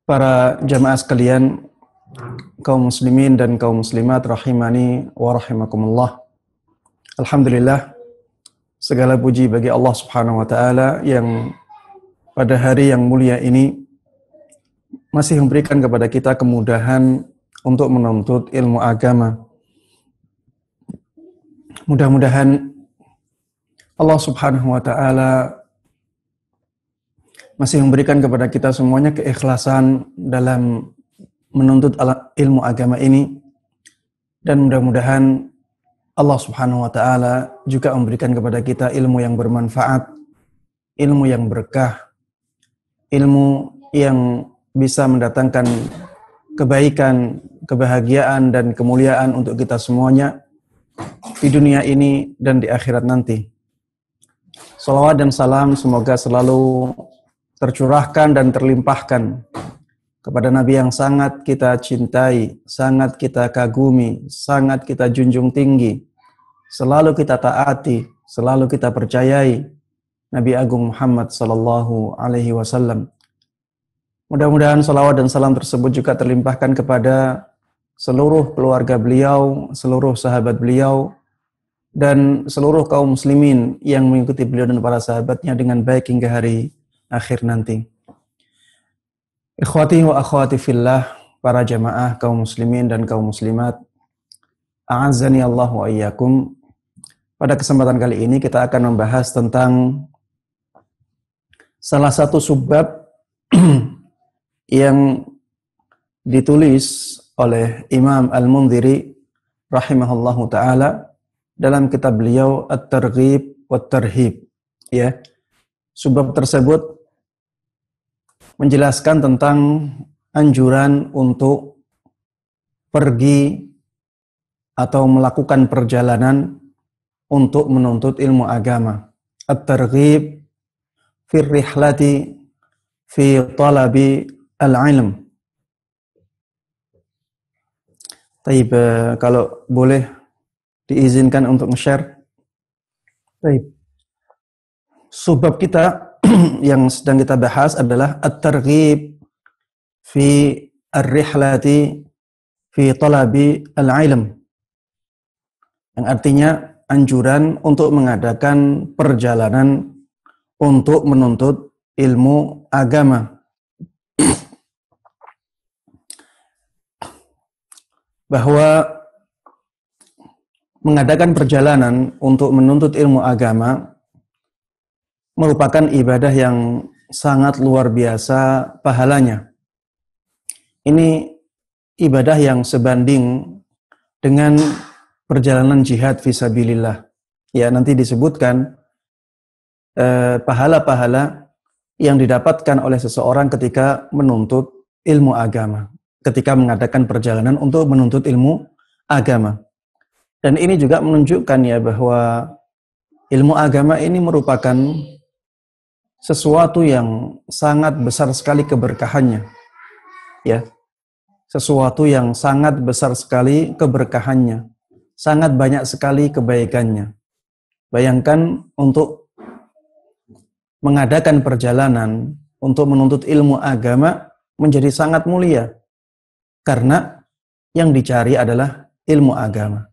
Para jamaah sekalian, kaum muslimin dan kaum muslimat rahimani wa rahimakumullah. Alhamdulillah, segala puji bagi Allah Subhanahu wa taala yang pada hari yang mulia ini masih memberikan kepada kita kemudahan untuk menuntut ilmu agama. Mudah-mudahan Allah Subhanahu wa taala masih memberikan kepada kita semuanya keikhlasan dalam menuntut ilmu agama ini, dan mudah-mudahan Allah Subhanahu wa taala juga memberikan kepada kita ilmu yang bermanfaat, ilmu yang berkah, ilmu yang bisa mendatangkan kebaikan, kebahagiaan dan kemuliaan untuk kita semuanya di dunia ini dan di akhirat nanti. Salawat dan salam semoga selalu tercurahkan dan terlimpahkan kepada Nabi yang sangat kita cintai, sangat kita kagumi, sangat kita junjung tinggi, selalu kita taati, selalu kita percayai, Nabi Agung Muhammad sallallahu alaihi wasallam. Mudah-mudahan salawat dan salam tersebut juga terlimpahkan kepada seluruh keluarga beliau, seluruh sahabat beliau, dan seluruh kaum muslimin yang mengikuti beliau dan para sahabatnya dengan baik hingga hari akhir nanti. Ikhwati wa akhwati fillah, para jamaah kaum muslimin dan kaum muslimat, a'azzani Allah wa iyyakum. Pada kesempatan kali ini kita akan membahas tentang salah satu subbab yang ditulis oleh Imam Al-Mundhiri rahimahullahu taala dalam kitab beliau At-Targhib wa Tarhib, ya. Subbab tersebut menjelaskan tentang anjuran untuk pergi atau melakukan perjalanan untuk menuntut ilmu agama. At-Targhib fi rihlati fi talabi al-ilm. Taib, kalau boleh diizinkan untuk nge-share. Taib. Subbab kita yang sedang kita bahas adalah at-targhib fi ar-rihlati fi talabi al-ilm, yang artinya anjuran untuk mengadakan perjalanan untuk menuntut ilmu agama. Bahwa mengadakan perjalanan untuk menuntut ilmu agama merupakan ibadah yang sangat luar biasa pahalanya. Ini ibadah yang sebanding dengan perjalanan jihad fisabilillah. Ya, nanti disebutkan pahala-pahala yang didapatkan oleh seseorang ketika menuntut ilmu agama, ketika mengadakan perjalanan untuk menuntut ilmu agama. Dan ini juga menunjukkan ya bahwa ilmu agama ini merupakan sesuatu yang sangat besar sekali keberkahannya, ya, sesuatu yang sangat besar sekali keberkahannya, sangat banyak sekali kebaikannya. Bayangkan untuk mengadakan perjalanan untuk menuntut ilmu agama menjadi sangat mulia, karena yang dicari adalah ilmu agama.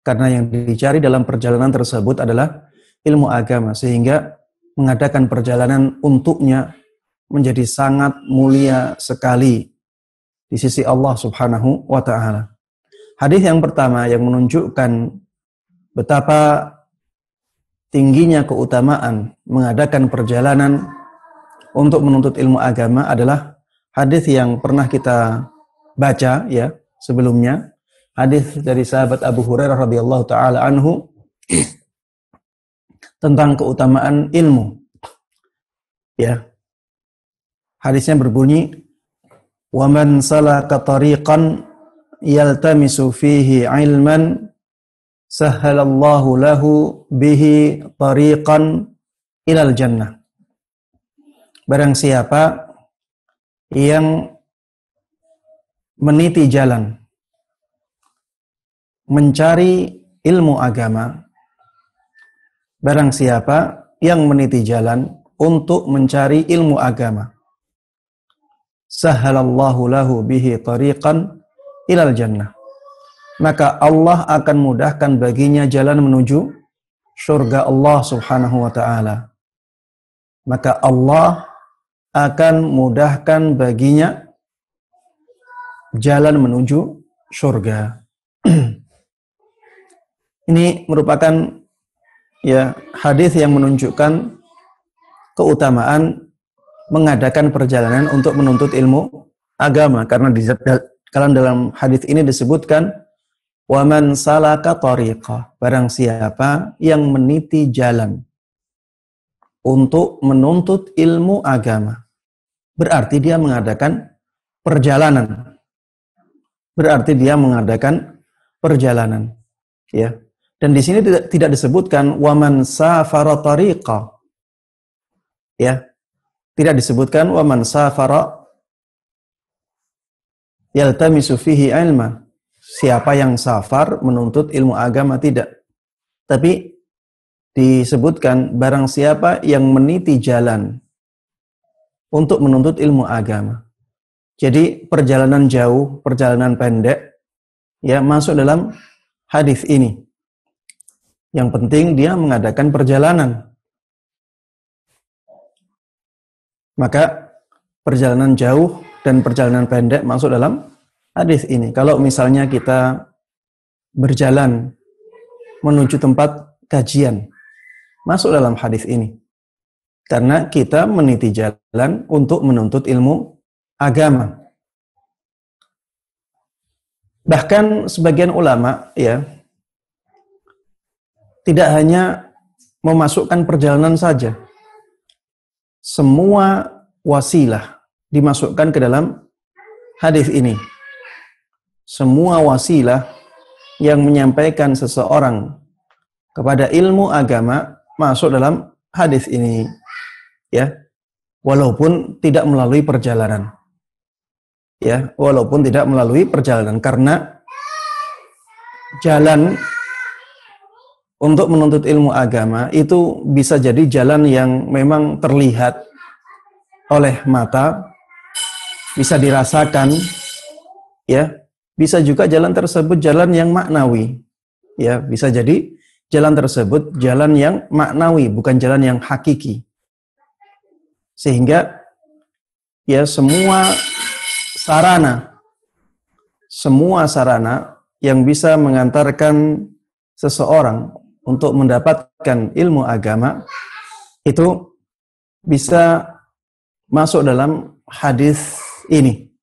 Karena yang dicari dalam perjalanan tersebut adalah ilmu agama, sehingga mengadakan perjalanan untuknya menjadi sangat mulia sekali di sisi Allah Subhanahu wa taala. Hadis yang pertama yang menunjukkan betapa tingginya keutamaan mengadakan perjalanan untuk menuntut ilmu agama adalah hadis yang pernah kita baca ya sebelumnya, hadis dari sahabat Abu Hurairah radhiyallahu taala anhu tentang keutamaan ilmu. Ya. Hadisnya berbunyi, "Wa man salaka tariqan yaltamisu fihi ilman sahhalallahu lahu bihi tariqan ilal jannah." Barang siapa yang meniti jalan mencari ilmu agama, barang siapa yang meniti jalan untuk mencari ilmu agama, sahhalallahu lahu bihi tariqan ilal jannah. Maka Allah akan mudahkan baginya jalan menuju surga Allah Subhanahu wa taala. Maka Allah akan mudahkan baginya jalan menuju surga. Ini merupakan ya hadis yang menunjukkan keutamaan mengadakan perjalanan untuk menuntut ilmu agama, karena dalam hadis ini disebutkan wa man salaka tariqa, barang siapa yang meniti jalan untuk menuntut ilmu agama, berarti dia mengadakan perjalanan. Berarti dia mengadakan perjalanan, ya. Dan di sini tidak disebutkan wa man safara tariqa. Ya. Tidak disebutkan wa man safara yaltamisu fihi ilma. Siapa yang safar menuntut ilmu agama, tidak. Tapi disebutkan barang siapa yang meniti jalan untuk menuntut ilmu agama. Jadi perjalanan jauh, perjalanan pendek ya masuk dalam hadis ini. Yang penting dia mengadakan perjalanan. Maka perjalanan jauh dan perjalanan pendek masuk dalam hadis ini. Kalau misalnya kita berjalan menuju tempat kajian, masuk dalam hadis ini. Karena kita meniti jalan untuk menuntut ilmu agama. Bahkan sebagian ulama ya tidak hanya memasukkan perjalanan saja. Semua wasilah dimasukkan ke dalam hadis ini. Semua wasilah yang menyampaikan seseorang kepada ilmu agama masuk dalam hadis ini. Ya. Walaupun tidak melalui perjalanan. Ya, walaupun tidak melalui perjalanan, karena jalan untuk menuntut ilmu agama itu bisa jadi jalan yang memang terlihat oleh mata, bisa dirasakan, ya, bisa juga jalan tersebut jalan yang maknawi, ya, bisa jadi jalan tersebut jalan yang maknawi, bukan jalan yang hakiki, sehingga ya semua sarana yang bisa mengantarkan seseorang untuk mendapatkan ilmu agama itu bisa masuk dalam hadis ini.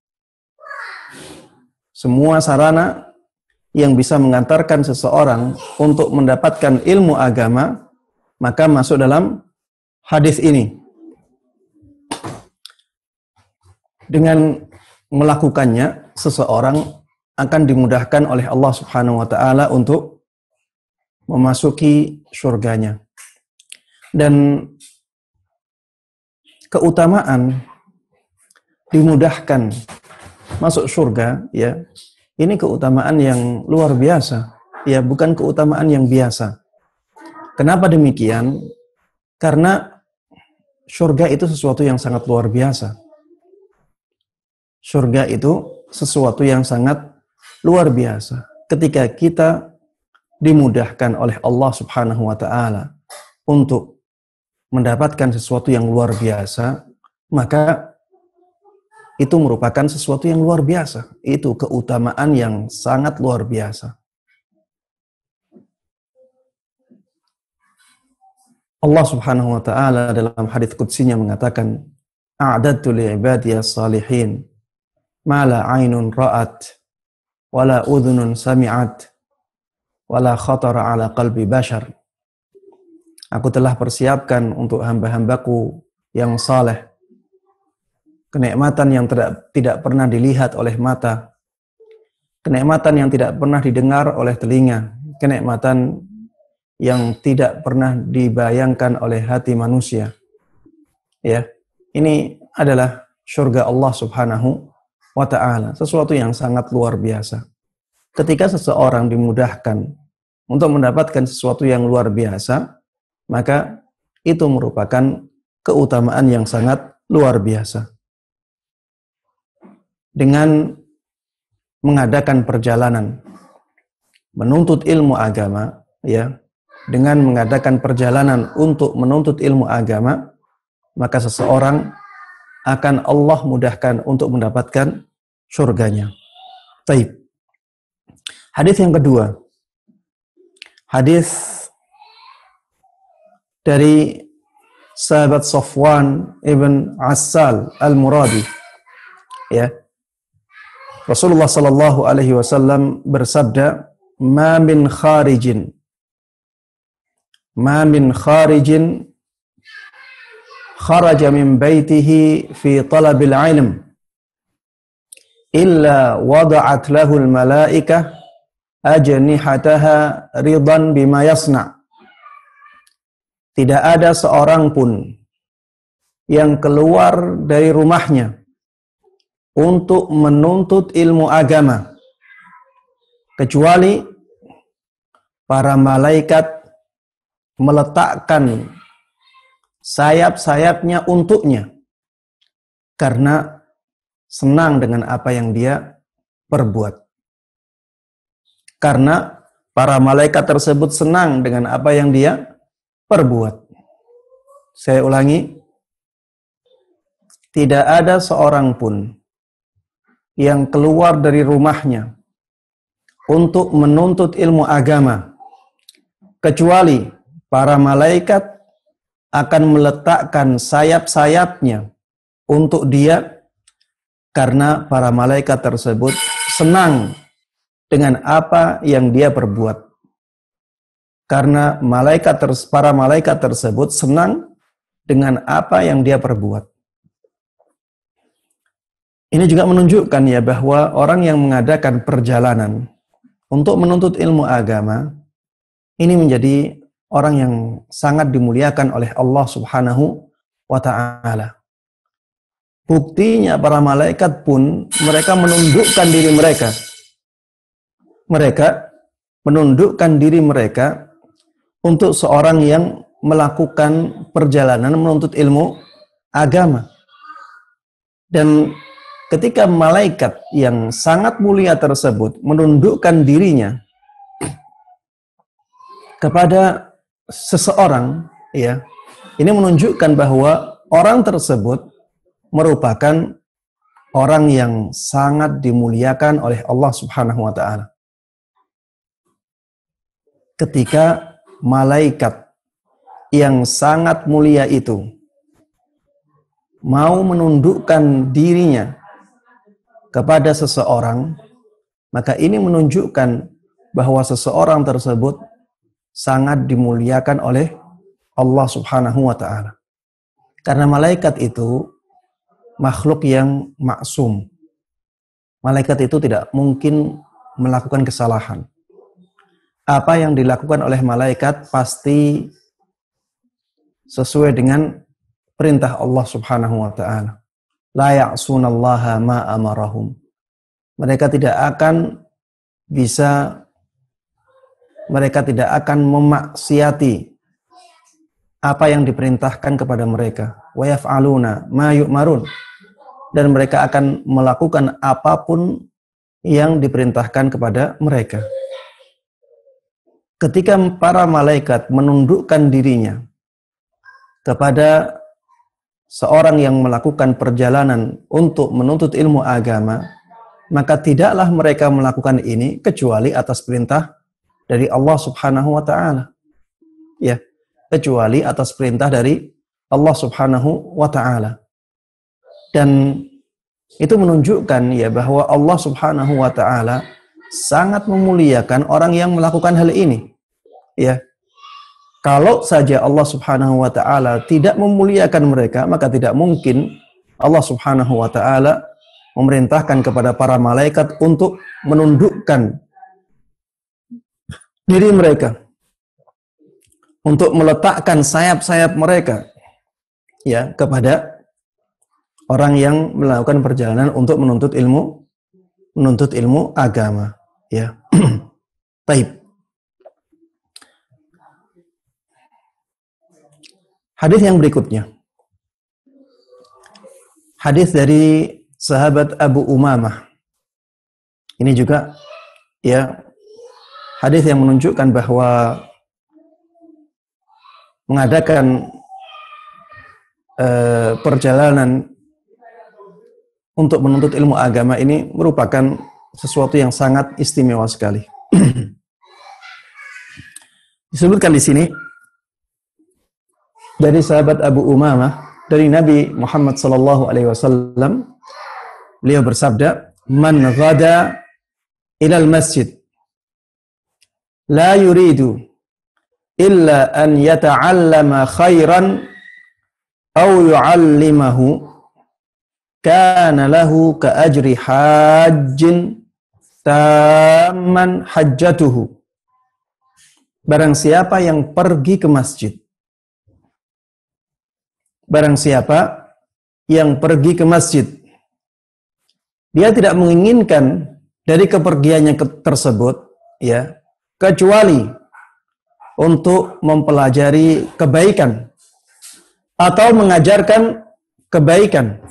Semua sarana yang bisa mengantarkan seseorang untuk mendapatkan ilmu agama maka masuk dalam hadis ini. Dengan melakukannya seseorang akan dimudahkan oleh Allah Subhanahu wa taala untuk memasuki surganya. Dan keutamaan dimudahkan masuk surga, ya, ini keutamaan yang luar biasa, ya, bukan keutamaan yang biasa. Kenapa demikian? Karena surga itu sesuatu yang sangat luar biasa. Surga itu sesuatu yang sangat luar biasa. Ketika kita dimudahkan oleh Allah Subhanahu wa taala untuk mendapatkan sesuatu yang luar biasa, maka itu merupakan sesuatu yang luar biasa. Itu keutamaan yang sangat luar biasa. Allah Subhanahu wa taala dalam hadits qudsiynya mengatakan, "A'dadtu li'ibadiyas salihin ma la 'ainun ra'at wa la udhunun sami'at wala khatara ala qalbi bashar." Aku telah persiapkan untuk hamba-hambaku yang saleh kenikmatan yang tidak pernah dilihat oleh mata, kenikmatan yang tidak pernah didengar oleh telinga, kenikmatan yang tidak pernah dibayangkan oleh hati manusia. Ya, ini adalah surga Allah Subhanahu wa ta'ala, sesuatu yang sangat luar biasa. Ketika seseorang dimudahkan untuk mendapatkan sesuatu yang luar biasa, maka itu merupakan keutamaan yang sangat luar biasa. dengan mengadakan perjalanan menuntut ilmu agama, ya, dengan mengadakan perjalanan untuk menuntut ilmu agama, maka seseorang akan Allah mudahkan untuk mendapatkan surganya. Taib. Hadis yang kedua, hadis dari sahabat Safwan ibn Assal al-Muradi, ya. Rasulullah sallallahu alaihi wasallam bersabda, "Ma min kharijin kharaja min baitihi fi talabil ilm illa wada'at lahul malaikah ajnihataha ridan bima yasna." Tidak ada seorang pun yang keluar dari rumahnya untuk menuntut ilmu agama kecuali para malaikat meletakkan sayap-sayapnya untuknya karena senang dengan apa yang dia perbuat. Karena para malaikat tersebut senang dengan apa yang dia perbuat. Saya ulangi, tidak ada seorang pun yang keluar dari rumahnya untuk menuntut ilmu agama kecuali para malaikat akan meletakkan sayap-sayapnya untuk dia karena para malaikat tersebut senang dengan apa yang dia perbuat. Karena para malaikat tersebut senang dengan apa yang dia perbuat. Ini juga menunjukkan ya bahwa orang yang mengadakan perjalanan untuk menuntut ilmu agama ini menjadi orang yang sangat dimuliakan oleh Allah Subhanahu wa ta'ala. Buktinya para malaikat pun mereka menundukkan diri mereka. Mereka menundukkan diri mereka untuk seorang yang melakukan perjalanan menuntut ilmu agama. Dan ketika malaikat yang sangat mulia tersebut menundukkan dirinya kepada seseorang, ya, ini menunjukkan bahwa orang tersebut merupakan orang yang sangat dimuliakan oleh Allah Subhanahu wa ta'ala. Ketika malaikat yang sangat mulia itu mau menundukkan dirinya kepada seseorang, maka ini menunjukkan bahwa seseorang tersebut sangat dimuliakan oleh Allah Subhanahu wa ta'ala. Karena malaikat itu makhluk yang maksum. Malaikat itu tidak mungkin melakukan kesalahan. Apa yang dilakukan oleh malaikat pasti sesuai dengan perintah Allah Subhanahu wa ta'ala. La ya'sunallaha ma amarahum. Mereka tidak akan memaksiati apa yang diperintahkan kepada mereka. Wa yaf'aluna ma yu'marun. Dan mereka akan melakukan apapun yang diperintahkan kepada mereka. Ketika para malaikat menundukkan dirinya kepada seorang yang melakukan perjalanan untuk menuntut ilmu agama, maka tidaklah mereka melakukan ini kecuali atas perintah dari Allah Subhanahu wa ta'ala. Ya, kecuali atas perintah dari Allah Subhanahu wa ta'ala. Dan itu menunjukkan ya bahwa Allah Subhanahu wa ta'ala sangat memuliakan orang yang melakukan hal ini. Ya. Kalau saja Allah Subhanahu wa ta'ala tidak memuliakan mereka, maka tidak mungkin Allah Subhanahu wa ta'ala memerintahkan kepada para malaikat untuk menundukkan diri mereka, untuk meletakkan sayap-sayap mereka ya kepada orang yang melakukan perjalanan untuk menuntut ilmu agama, ya. Taib. Hadis yang berikutnya. Hadis dari sahabat Abu Umamah. Ini juga ya hadis yang menunjukkan bahwa mengadakan perjalanan untuk menuntut ilmu agama ini merupakan sesuatu yang sangat istimewa sekali. Disebutkan di sini dari sahabat Abu Umamah dari Nabi Muhammad sallallahu alaihi wasallam, beliau bersabda, "Man ghada ilal masjid la yuridu illa an yata'allama khairan aw yu'allimahu kana lahu ka ajri hajjin tamman hajjatuhu." Barang siapa yang pergi ke masjid, barang siapa yang pergi ke masjid, dia tidak menginginkan dari kepergiannya tersebut ya kecuali untuk mempelajari kebaikan atau mengajarkan kebaikan.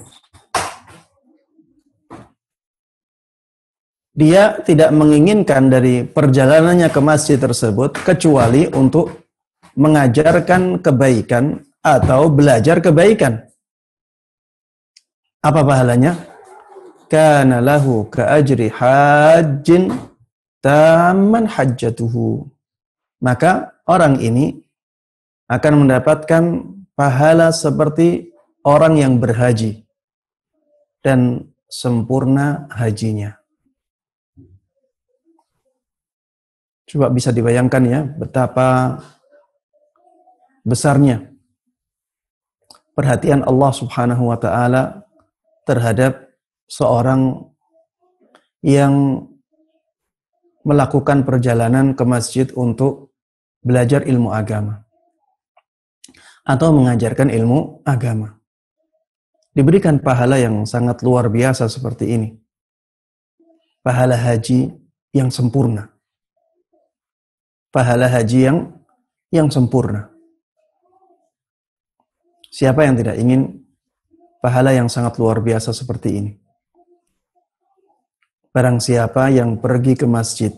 Dia tidak menginginkan dari perjalanannya ke masjid tersebut kecuali untuk mengajarkan kebaikan atau belajar kebaikan. Apa pahalanya? Kana lahu ka ajri hajjin tamman hajjatuhu. Maka orang ini akan mendapatkan pahala seperti orang yang berhaji dan sempurna hajinya. Coba bisa dibayangkan ya betapa besarnya perhatian Allah Subhanahu wa taala terhadap seorang yang melakukan perjalanan ke masjid untuk belajar ilmu agama atau mengajarkan ilmu agama. Diberikan pahala yang sangat luar biasa seperti ini. Pahala haji yang sempurna. Pahala haji yang sempurna. Siapa yang tidak ingin pahala yang sangat luar biasa seperti ini? Barang siapa yang pergi ke masjid,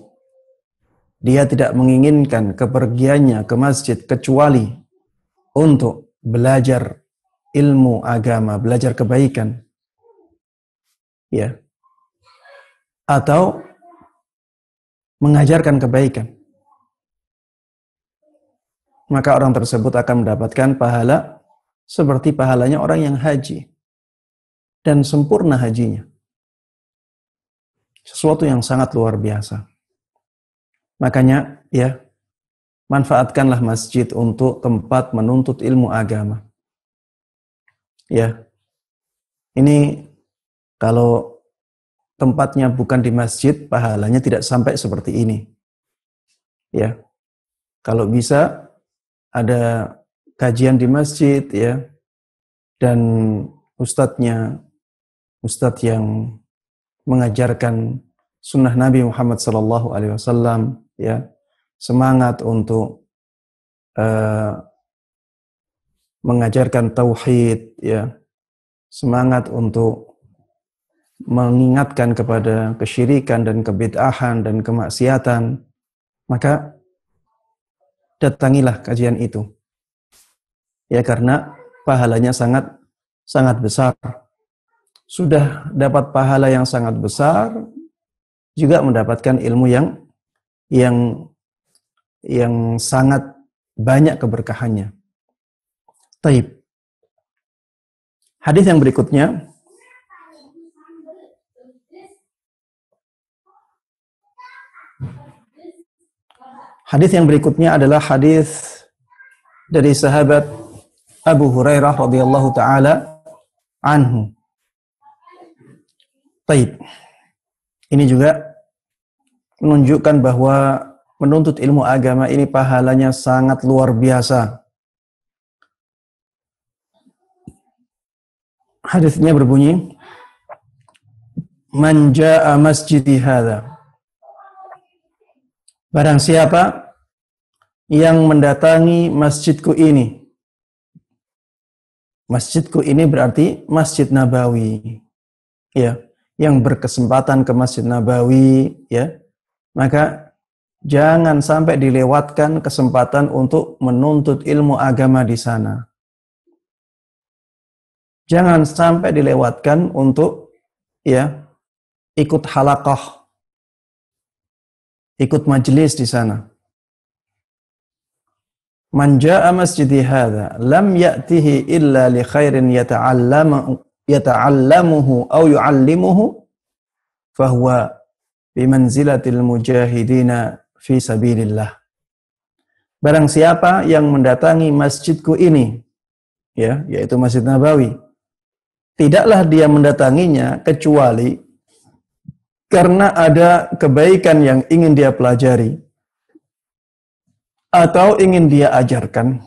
dia tidak menginginkan kepergiannya ke masjid kecuali untuk belajar ilmu agama, belajar kebaikan, ya, atau mengajarkan kebaikan, maka orang tersebut akan mendapatkan pahala seperti pahalanya orang yang haji dan sempurna hajinya. Sesuatu yang sangat luar biasa. Makanya ya, manfaatkanlah masjid untuk tempat menuntut ilmu agama. Ya. Ini kalau tempatnya bukan di masjid, pahalanya tidak sampai seperti ini. Ya. Kalau bisa ada kajian di masjid ya, dan ustadz yang mengajarkan sunnah Nabi Muhammad SAW ya, semangat untuk mengajarkan tauhid ya, semangat untuk mengingatkan kepada kesyirikan dan kebid'ahan dan kemaksiatan, maka datangilah kajian itu. Ya, karena pahalanya sangat besar. Sudah dapat pahala yang sangat besar, juga mendapatkan ilmu yang sangat banyak keberkahannya. Taib. Hadis yang berikutnya adalah hadis dari sahabat Abu Hurairah radhiyallahu taala anhu. Taib. Ini juga menunjukkan bahwa menuntut ilmu agama ini pahalanya sangat luar biasa. Hadisnya berbunyi, "Man jaa'a masjidi hadza." Barang siapa yang mendatangi masjidku ini. Masjidku ini berarti Masjid Nabawi. ya, yang berkesempatan ke Masjid Nabawi, ya, maka jangan sampai dilewatkan kesempatan untuk menuntut ilmu agama di sana. Jangan sampai dilewatkan untuk, ya, ikut halaqah, ikut majelis di sana. Man jaa masjidi hadza lam ya'tihi illa li khairin yata'allamuhu aw yu'allimuhu fahuwa bimanzilatil mujahidina fi sabilillah. Barang siapa yang mendatangi masjidku ini, ya, yaitu Masjid Nabawi, tidaklah dia mendatanginya kecuali karena ada kebaikan yang ingin dia pelajari atau ingin dia ajarkan,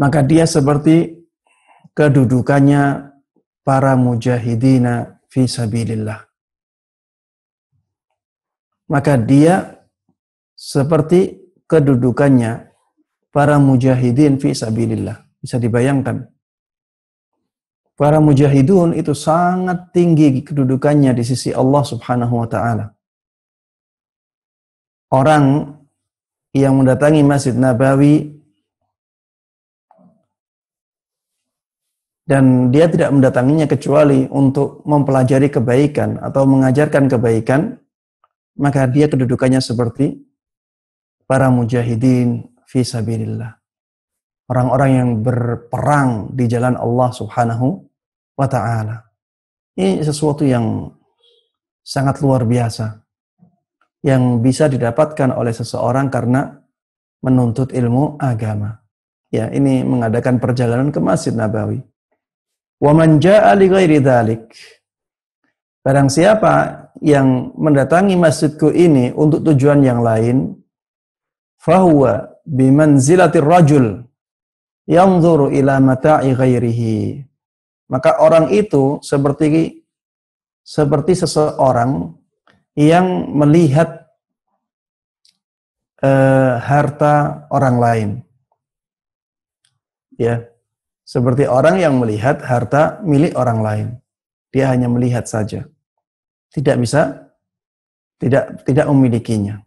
maka dia seperti kedudukannya para mujahidina fi sabilillah. Maka dia seperti kedudukannya para mujahidin fi sabilillah. Bisa dibayangkan. Para mujahidun itu sangat tinggi kedudukannya di sisi Allah Subhanahu wa taala. Orang yang mendatangi Masjid Nabawi dan dia tidak mendatanginya kecuali untuk mempelajari kebaikan atau mengajarkan kebaikan, maka dia kedudukannya seperti para mujahidin fi sabilillah. Orang-orang yang berperang di jalan Allah Subhanahu wa ta'ala. Ini sesuatu yang sangat luar biasa yang bisa didapatkan oleh seseorang karena menuntut ilmu agama. Ya, ini mengadakan perjalanan ke Masjid Nabawi. Wa man jaa'a li ghairi dzalik. Barang siapa yang mendatangi masjidku ini untuk tujuan yang lain, fahuwa bimanzilatir rajul yanzuru ila mata'i ghairihi. Maka orang itu seperti seseorang yang melihat harta orang lain. Ya, seperti orang yang melihat harta milik orang lain. Dia hanya melihat saja. Tidak memilikinya.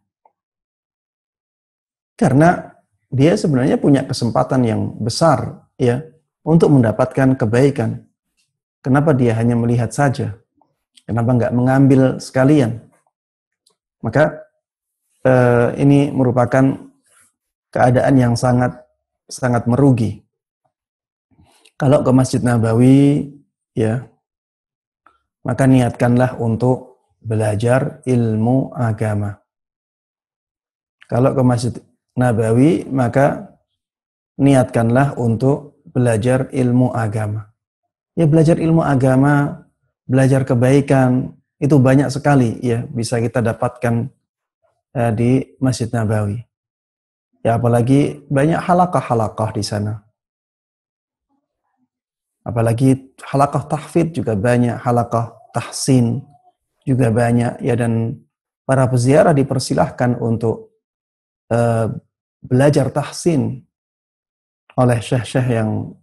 Karena dia sebenarnya punya kesempatan yang besar, ya, untuk mendapatkan kebaikan. Kenapa dia hanya melihat saja? Kenapa enggak mengambil sekalian? Maka ini merupakan keadaan yang sangat merugi. Kalau ke Masjid Nabawi, ya, maka niatkanlah untuk belajar ilmu agama. Kalau ke Masjid Nabawi, maka niatkanlah untuk belajar ilmu agama. Ya, belajar ilmu agama, belajar kebaikan, itu banyak sekali, ya, bisa kita dapatkan di Masjid Nabawi. Ya, apalagi banyak halaqah-halaqah di sana. Apalagi halaqah tahfidz juga banyak, halaqah tahsin juga banyak, ya, dan para peziarah dipersilahkan untuk belajar tahsin oleh syekh-syekh yang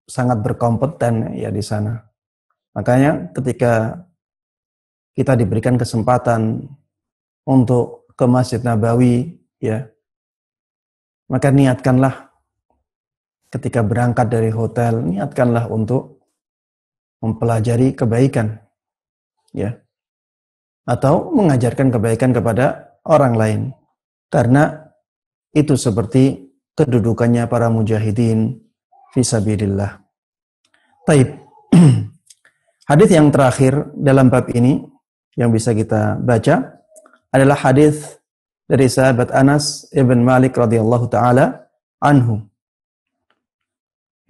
sangat berkompeten, ya, di sana. Makanya ketika kita diberikan kesempatan untuk ke Masjid Nabawi, ya, maka niatkanlah ketika berangkat dari hotel, niatkanlah untuk mempelajari kebaikan, ya, atau mengajarkan kebaikan kepada orang lain, karena itu seperti kedudukannya para mujahidin fisabilillah. Taib. Hadis yang terakhir dalam bab ini yang bisa kita baca adalah hadis dari sahabat Anas ibn Malik radhiyallahu taala anhu.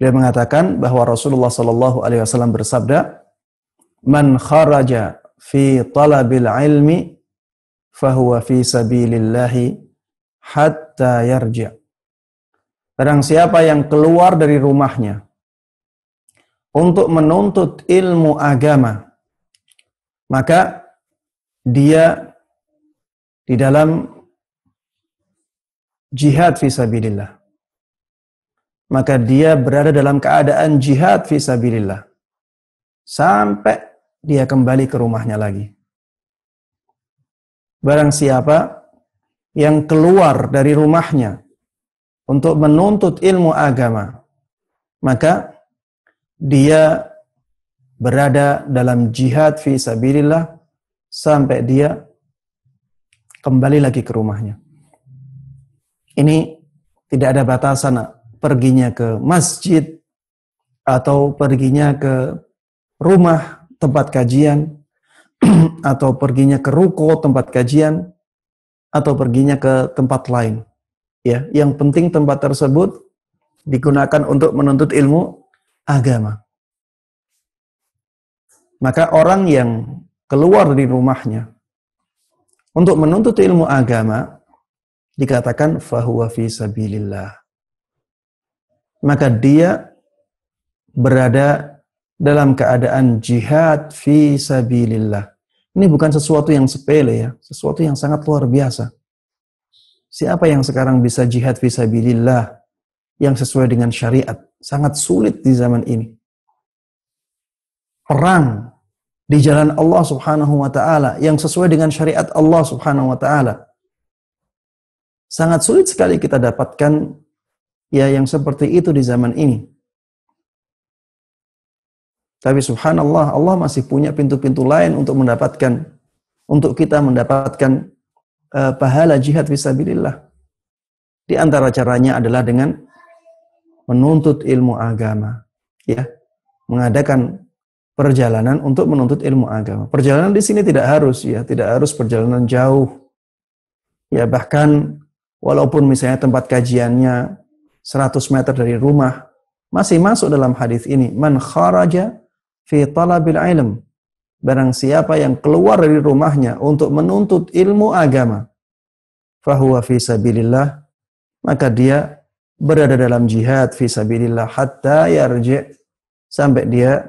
Dia mengatakan bahwa Rasulullah sallallahu alaihi wasallam bersabda, "Man kharaja fi talabil ilmi fahuwa fi sabilillahi hatta yarji'." Barang siapa yang keluar dari rumahnya untuk menuntut ilmu agama, maka dia di dalam jihad fi sabilillah. Maka dia berada dalam keadaan jihad fi sabilillah. sampai dia kembali ke rumahnya lagi. Barang siapa yang keluar dari rumahnya untuk menuntut ilmu agama, maka dia berada dalam jihad fi sabilillah sampai dia kembali lagi ke rumahnya. Ini tidak ada batasan perginya ke masjid atau perginya ke rumah tempat kajian atau perginya ke ruko tempat kajian atau perginya ke tempat lain. Ya, yang penting tempat tersebut digunakan untuk menuntut ilmu agama. Maka orang yang keluar dari rumahnya untuk menuntut ilmu agama dikatakan fahuwa fi sabilillah. Maka dia berada dalam keadaan jihad fi sabilillah. Ini bukan sesuatu yang sepele ya, sesuatu yang sangat luar biasa. Siapa yang sekarang bisa jihad fi sabilillah yang sesuai dengan syariat? Sangat sulit di zaman ini. Perang di jalan Allah Subhanahu wa taala yang sesuai dengan syariat Allah Subhanahu wa taala. Sangat sulit sekali kita dapatkan ya yang seperti itu di zaman ini. Tapi subhanallah, Allah masih punya pintu-pintu lain untuk kita mendapatkan pahala jihad fisabilillah. Di antara caranya adalah dengan menuntut ilmu agama, ya, mengadakan perjalanan untuk menuntut ilmu agama. Perjalanan di sini tidak harus perjalanan jauh. Ya, bahkan walaupun misalnya tempat kajiannya 100 meter dari rumah, masih masuk dalam hadis ini, man kharaja fi talabil ilm. Barang siapa yang keluar dari rumahnya untuk menuntut ilmu agama, fahuwa fi sabilillah, maka dia berada dalam jihad fi sabilillah hatta yarji', sampai dia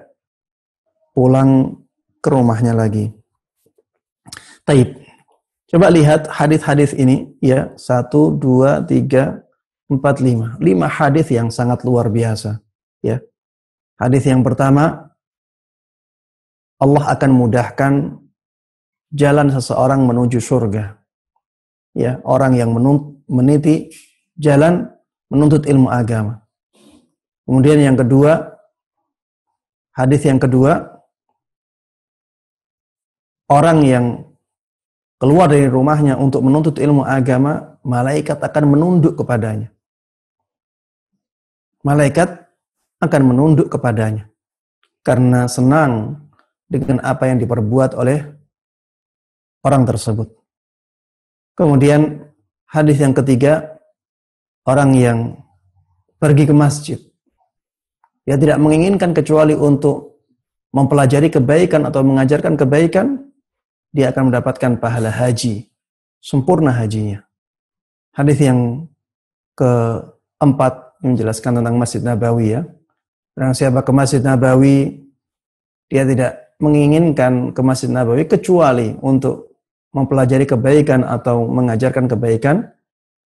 pulang ke rumahnya lagi. Taib. Coba lihat hadis-hadis ini ya, 1 2 3 4 5. 5 hadis yang sangat luar biasa, ya. Hadis yang pertama, Allah akan mudahkan jalan seseorang menuju surga. Ya, orang yang meniti jalan menuntut ilmu agama. Kemudian yang kedua, hadis yang kedua, orang yang keluar dari rumahnya untuk menuntut ilmu agama, malaikat akan menunduk kepadanya. Malaikat akan menunduk kepadanya karena senang dengan apa yang diperbuat oleh orang tersebut. Kemudian hadis yang ketiga, orang yang pergi ke masjid, dia tidak menginginkan kecuali untuk mempelajari kebaikan atau mengajarkan kebaikan, dia akan mendapatkan pahala haji, sempurna hajinya. Hadis yang keempat menjelaskan tentang Masjid Nabawi, ya. Barang siapa ke Masjid Nabawi, dia tidak menginginkan ke Masjid Nabawi kecuali untuk mempelajari kebaikan atau mengajarkan kebaikan,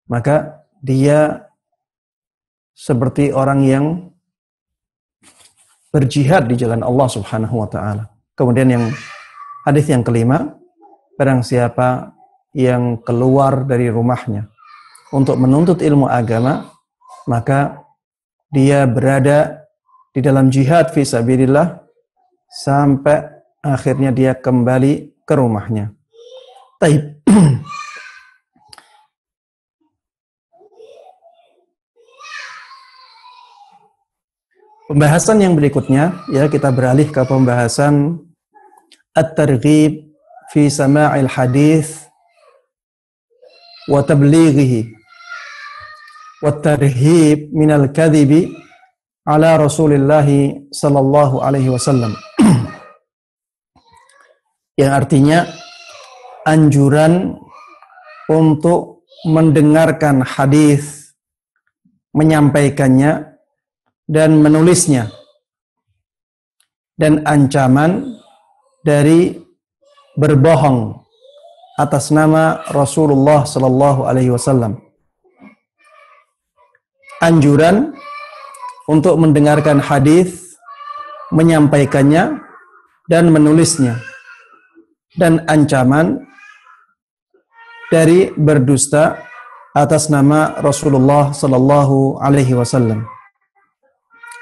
maka dia seperti orang yang berjihad di jalan Allah Subhanahu wa taala. Kemudian yang hadis yang kelima, barang siapa yang keluar dari rumahnya untuk menuntut ilmu agama, maka dia berada di dalam jihad fi sabilillah sampai akhirnya dia kembali ke rumahnya. Taib. Pembahasan yang berikutnya, ya, kita beralih ke pembahasan at-targhib fi sama'il hadis wa tablighihi wa tarhib minal kadhibi ala Rasulillah sallallahu alaihi wasallam. Yang artinya anjuran untuk mendengarkan hadis, menyampaikannya dan menulisnya, dan ancaman dari berbohong atas nama Rasulullah sallallahu alaihi wasallam. Anjuran untuk mendengarkan hadis, menyampaikannya dan menulisnya, dan ancaman dari berdusta atas nama Rasulullah sallallahu alaihi wasallam.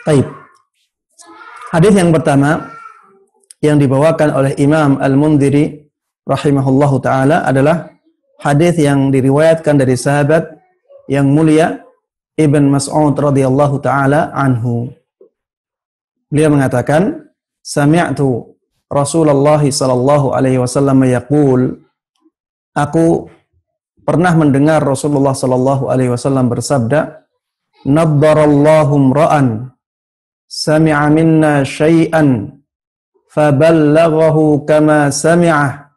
Baik. Hadis yang pertama yang dibawakan oleh Imam Al-Mundhiri rahimahullahu taala adalah hadis yang diriwayatkan dari sahabat yang mulia Ibn Mas'ud radhiyallahu taala anhu. Beliau mengatakan, "Sami'tu Rasulullah sallallahu alaihi wasallam yaqul," aku pernah mendengar Rasulullah sallallahu alaihi wasallam bersabda, "Naddarallahu ra'an sami'a minna syai'an faballaghahu kama sami'ah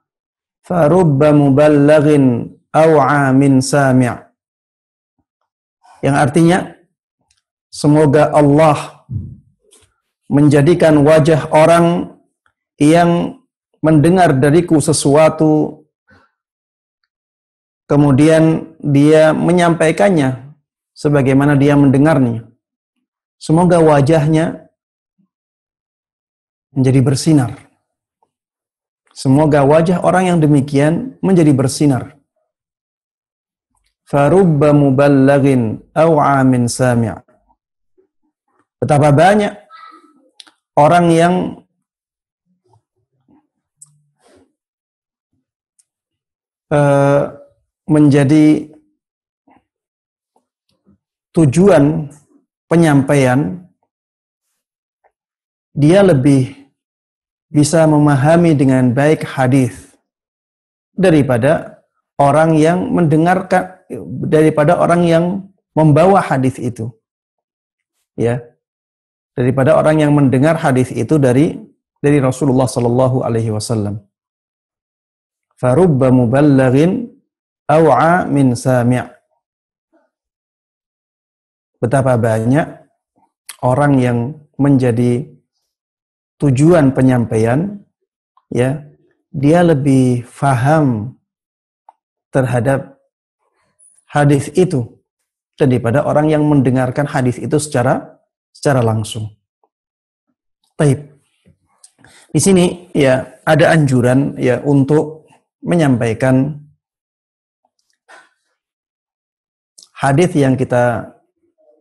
farubba muballaghin aw'a min sami'." Yang artinya, semoga Allah menjadikan wajah orang yang mendengar dariku sesuatu kemudian dia menyampaikannya sebagaimana dia mendengarnya. Semoga wajahnya menjadi bersinar. Semoga wajah orang yang demikian menjadi bersinar. Farubba muballaghin aw'a min sami'. Betapa banyak orang yang menjadi tujuan penyampaian, dia lebih bisa memahami dengan baik hadis daripada orang yang mendengarkan, daripada orang yang membawa hadis itu. Ya. Daripada orang yang mendengar hadis itu dari Rasulullah sallallahu alaihi wasallam. Farubba muballaghin aw'a min sami'. Betapa banyak orang yang menjadi tujuan penyampaian, ya, dia lebih faham terhadap hadis itu daripada orang yang mendengarkan hadis itu secara langsung. Baik. Di sini ya ada anjuran ya untuk menyampaikan hadis yang kita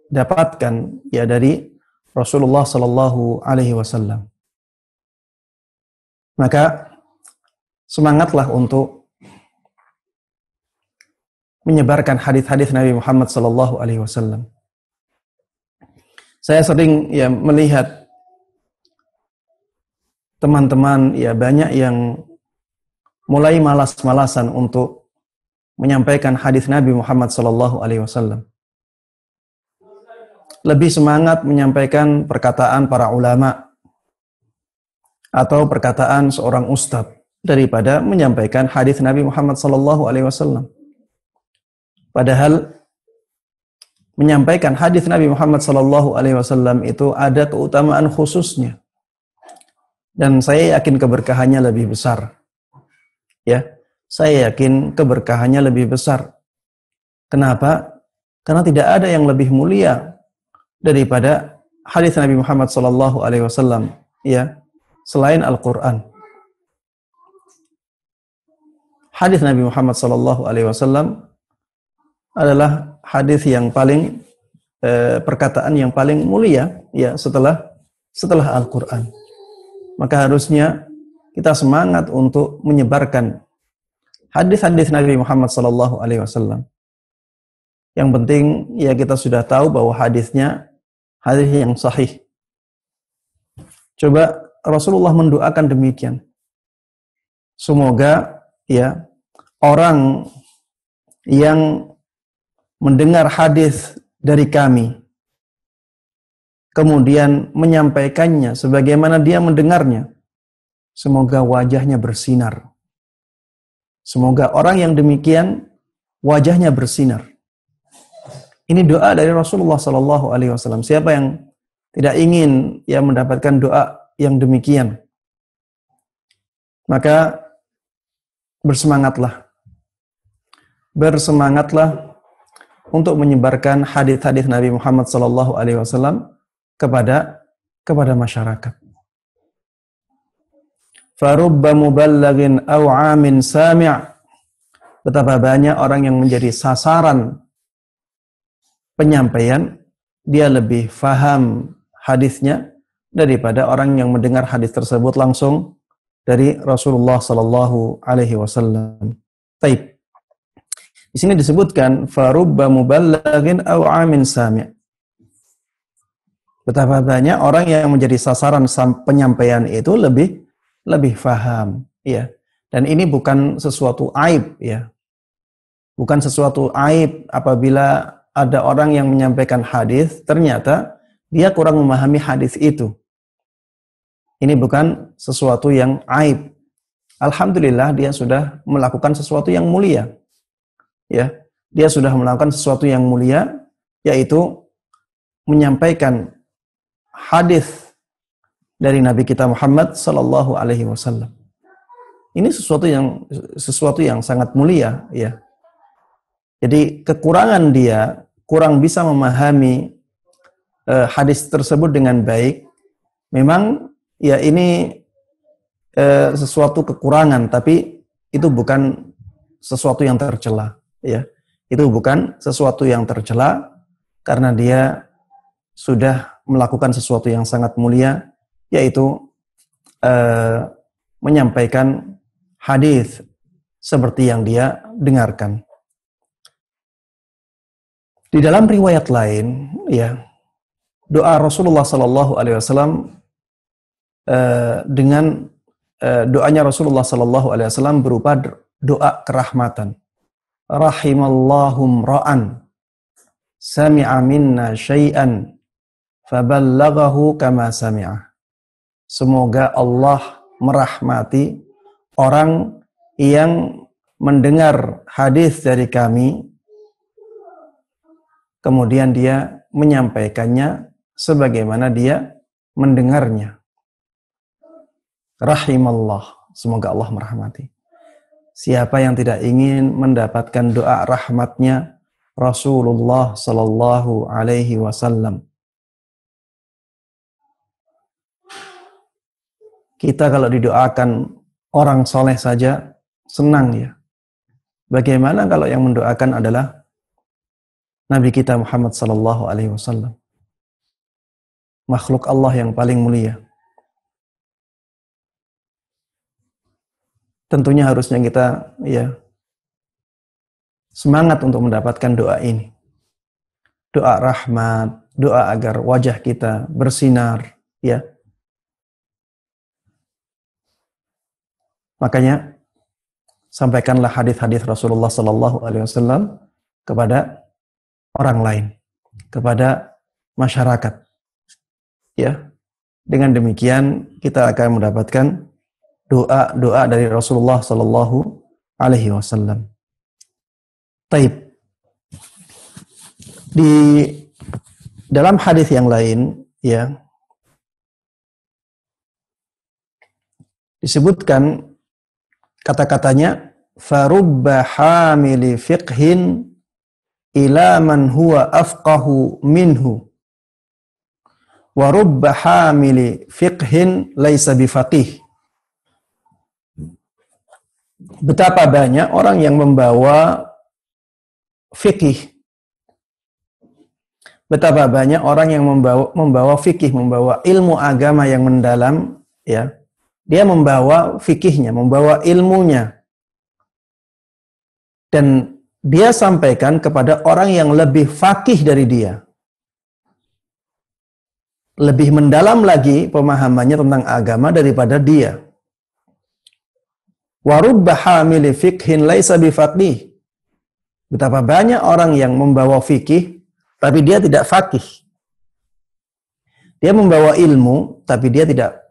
dapatkan ya dari Rasulullah sallallahu alaihi wasallam. Maka semangatlah untuk menyebarkan hadis-hadis Nabi Muhammad sallallahu alaihi wasallam. Saya sering ya melihat teman-teman ya banyak yang mulai malas-malasan untuk menyampaikan hadis Nabi Muhammad sallallahu alaihi wasallam. Lebih semangat menyampaikan perkataan para ulama atau perkataan seorang ustadz daripada menyampaikan hadis Nabi Muhammad sallallahu alaihi wasallam. Padahal menyampaikan hadis Nabi Muhammad sallallahu alaihi wasallam itu ada keutamaan khususnya. Dan saya yakin keberkahannya lebih besar. Ya, saya yakin keberkahannya lebih besar. Kenapa? Karena tidak ada yang lebih mulia daripada hadis Nabi Muhammad sallallahu alaihi wasallam, ya, selain Al-Qur'an. Hadis Nabi Muhammad sallallahu alaihi wasallam adalah hadis yang paling perkataan yang paling mulia ya setelah Al-Qur'an. Maka harusnya kita semangat untuk menyebarkan hadis-hadis Nabi Muhammad sallallahu alaihi wasallam. Yang penting ya kita sudah tahu bahwa hadisnya hadis yang sahih. Coba Rasulullah mendoakan demikian. Semoga ya orang yang mendengar hadis dari kami kemudian menyampaikannya sebagaimana dia mendengarnya, semoga wajahnya bersinar. Semoga orang yang demikian wajahnya bersinar. Ini doa dari Rasulullah sallallahu alaihi wasallam. Siapa yang tidak ingin ya mendapatkan doa yang demikian? Maka bersemangatlah. Bersemangatlah untuk menyebarkan hadis-hadis Nabi Muhammad sallallahu alaihi wasallam kepada masyarakat. Farubba muballagin aw 'amin sami'. Betapa banyak orang yang menjadi sasaran penyampaian, dia lebih faham hadisnya daripada orang yang mendengar hadis tersebut langsung dari Rasulullah sallallahu alaihi wasallam. Baik. Di sini disebutkan farubba muballagin aw 'amin sami'. Betapa banyak orang yang menjadi sasaran penyampaian itu lebih faham, ya. Dan ini bukan sesuatu aib, ya. Bukan sesuatu aib apabila ada orang yang menyampaikan hadis ternyata dia kurang memahami hadis itu. Ini bukan sesuatu yang aib. Alhamdulillah dia sudah melakukan sesuatu yang mulia. Ya, dia sudah melakukan sesuatu yang mulia, yaitu menyampaikan hadis dari Nabi kita Muhammad sallallahu alaihi wasallam. Ini sesuatu yang sangat mulia, ya. Jadi kekurangan dia kurang bisa memahami hadis tersebut dengan baik. Memang ya ini sesuatu kekurangan, tapi itu bukan sesuatu yang tercela, ya. Itu bukan sesuatu yang tercela karena dia sudah melakukan sesuatu yang sangat mulia, yaitu menyampaikan hadis seperti yang dia dengarkan. Di dalam riwayat lain, ya, doa Rasulullah Sallallahu Alaihi Wasallam dengan doanya Rasulullah Sallallahu Alaihi Wasallam berupa doa kerahmatan. Rahimallahum ra'an sami'a minna syai'an faballaghahu kama sami'a. Semoga Allah merahmati orang yang mendengar hadis dari kami, kemudian dia menyampaikannya sebagaimana dia mendengarnya. Rahimallah, semoga Allah merahmati. Siapa yang tidak ingin mendapatkan doa rahmatnya Rasulullah sallallahu alaihi wasallam? Kita kalau didoakan orang soleh saja senang, ya. Bagaimana kalau yang mendoakan adalah Nabi kita Muhammad sallallahu alaihi wasallam, makhluk Allah yang paling mulia. Tentunya harusnya kita, ya, semangat untuk mendapatkan doa ini. Doa rahmat, doa agar wajah kita bersinar, ya. Makanya sampaikanlah hadis-hadis Rasulullah sallallahu alaihi wasallam kepada orang lain, kepada masyarakat. Ya. Dengan demikian kita akan mendapatkan doa-doa dari Rasulullah sallallahu alaihi wasallam. Taib. Di dalam hadis yang lain, ya, disebutkan kata-katanya farubba hamili fiqhin ila man huwa afqahu minhu wa rubba hamili fiqhin laisa bifaqih. Betapa banyak orang yang membawa fikih. Betapa banyak orang yang membawa fikih, membawa ilmu agama yang mendalam, ya. Dia membawa fikihnya, membawa ilmunya. Dan dia sampaikan kepada orang yang lebih fakih dari dia. Lebih mendalam lagi pemahamannya tentang agama daripada dia. Wa rubba hamili fiqhin laisa bifaqih. Betapa banyak orang yang membawa fikih tapi dia tidak fakih. Dia membawa ilmu tapi dia tidak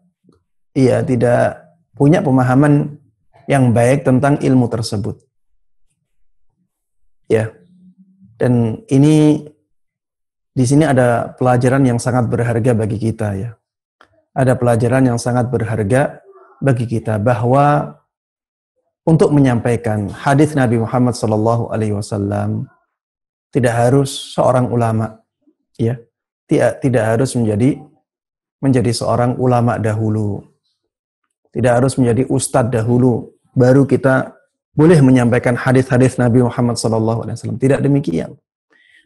punya pemahaman yang baik tentang ilmu tersebut. Ya. Dan ini di sini ada pelajaran yang sangat berharga bagi kita, ya. Ada pelajaran yang sangat berharga bagi kita bahwa untuk menyampaikan hadis Nabi Muhammad SAW tidak harus seorang ulama, ya, tidak harus menjadi seorang ulama dahulu, Tidak harus menjadi ustadz dahulu baru kita boleh menyampaikan hadis-hadis Nabi Muhammad SAW. Tidak demikian.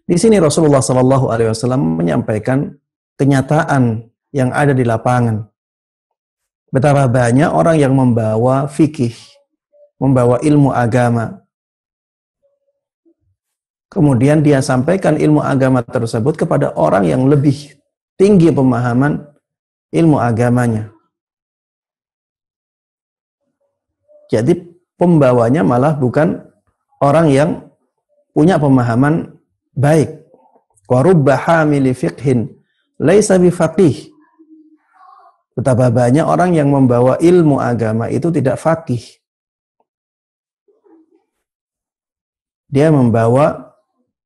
Di sini Rasulullah SAW menyampaikan kenyataan yang ada di lapangan. Betapa banyak orang yang membawa fikih, membawa ilmu agama. Kemudian dia sampaikan ilmu agama tersebut kepada orang yang lebih tinggi pemahaman ilmu agamanya. Jadi pembawanya malah bukan orang yang punya pemahaman baik. Wa rubba hamili fiqhin laisa bifaqih. Betapa banyak orang yang membawa ilmu agama itu tidak faqih. Dia membawa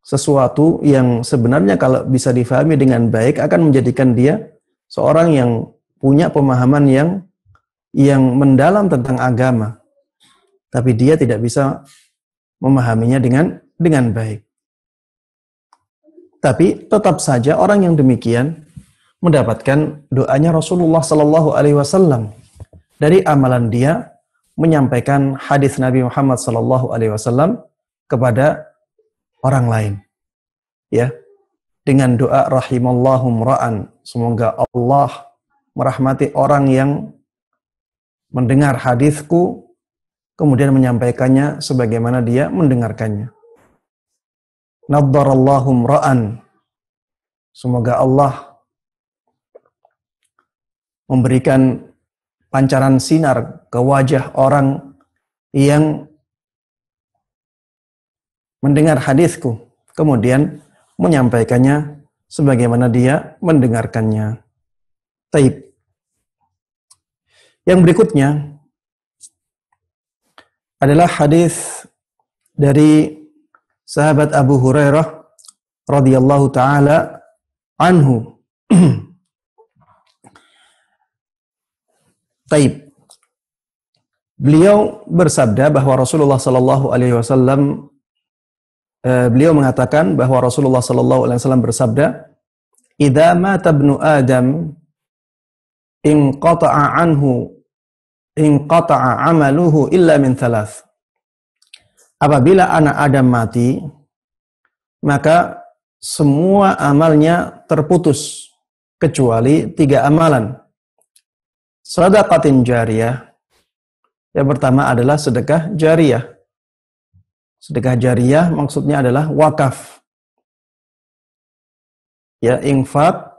sesuatu yang sebenarnya kalau bisa difahami dengan baik akan menjadikan dia seorang yang punya pemahaman yang mendalam tentang agama. Tapi dia tidak bisa memahaminya dengan baik. Tapi tetap saja orang yang demikian mendapatkan doanya Rasulullah Sallallahu Alaihi Wasallam. Dari amalan dia menyampaikan hadis Nabi Muhammad Sallallahu Alaihi Wasallam kepada orang lain. Ya, dengan doa rahimallahu mra'an, semoga Allah merahmati orang yang mendengar hadisku kemudian menyampaikannya sebagaimana dia mendengarkannya. Naddarallahu mra'an, semoga Allah memberikan pancaran sinar ke wajah orang yang mendengar hadisku kemudian menyampaikannya sebagaimana dia mendengarkannya. Taib. Yang berikutnya adalah hadis dari sahabat Abu Hurairah radhiyallahu taala anhu. Taib. Beliau bersabda bahwa Rasulullah sallallahu alaihi wasallam beliau mengatakan bahwa Rasulullah sallallahu alaihi wasallam bersabda, "Idza mata ibnu Adam inqata'a amaluhu illa min thalath." Apabila anak Adam mati, maka semua amalnya terputus kecuali 3 amalan. Shadaqatin jariyah. Yang pertama adalah sedekah jariyah. Sedekah jariyah maksudnya adalah wakaf. Ya, infak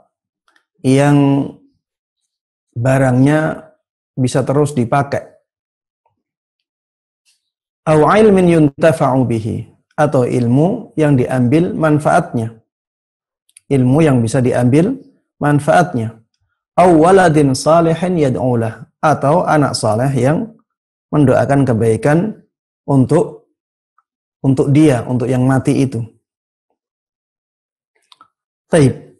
yang barangnya bisa terus dipakai. Au ilmin yuntafa'u bihi, atau ilmu yang diambil manfaatnya. Ilmu yang bisa diambil manfaatnya. Au waladin salihin yad'ulah, atau anak saleh yang mendoakan kebaikan untuk dia, untuk yang mati itu. Taib.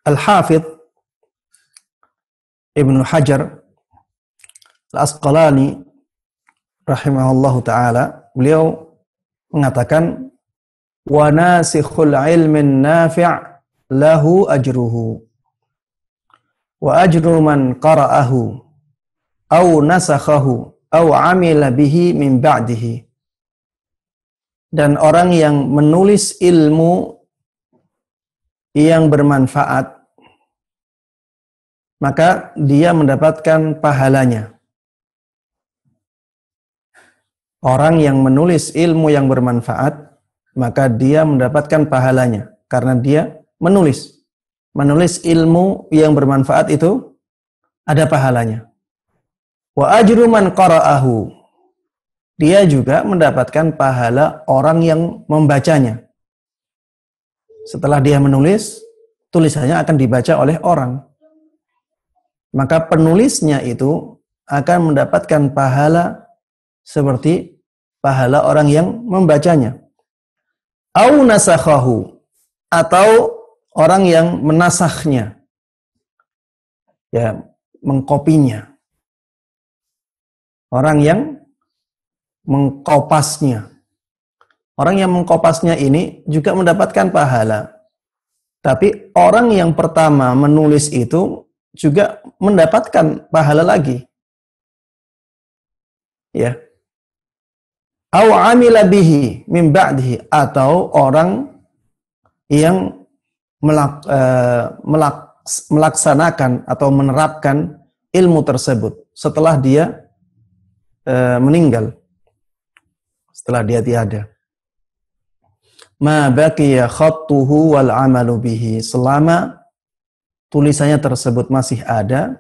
Al-Hafidh Ibnu Hajar Al-Asqalani rahimahullahu ta'ala, beliau mengatakan, wa nasikhul ilmin nafi' lahu ajruhu wa ajru man qara'ahu au nasakhahu au amila bihi min ba'dihi. Dan orang yang menulis ilmu yang bermanfaat, maka dia mendapatkan pahalanya. Orang yang menulis ilmu yang bermanfaat, maka dia mendapatkan pahalanya karena dia menulis ilmu yang bermanfaat itu ada pahalanya. Wa ajru man qara'ahu, dia juga mendapatkan pahala orang yang membacanya. Setelah dia menulis, tulisannya akan dibaca oleh orang. Maka penulisnya itu akan mendapatkan pahala seperti pahala orang yang membacanya. Au nasakhahu, atau orang yang menasahnya, ya, mengkopinya. Orang yang mengkopasnya. Orang yang mengkopasnya ini juga mendapatkan pahala. Tapi orang yang pertama menulis itu juga mendapatkan pahala lagi. Ya. Au amila bihi min ba'dihi, atau orang yang melaksanakan atau menerapkan ilmu tersebut setelah dia meninggal, setelah dia tiada. Ma baqiya khattuhu wal amalu bihi, selama tulisannya tersebut masih ada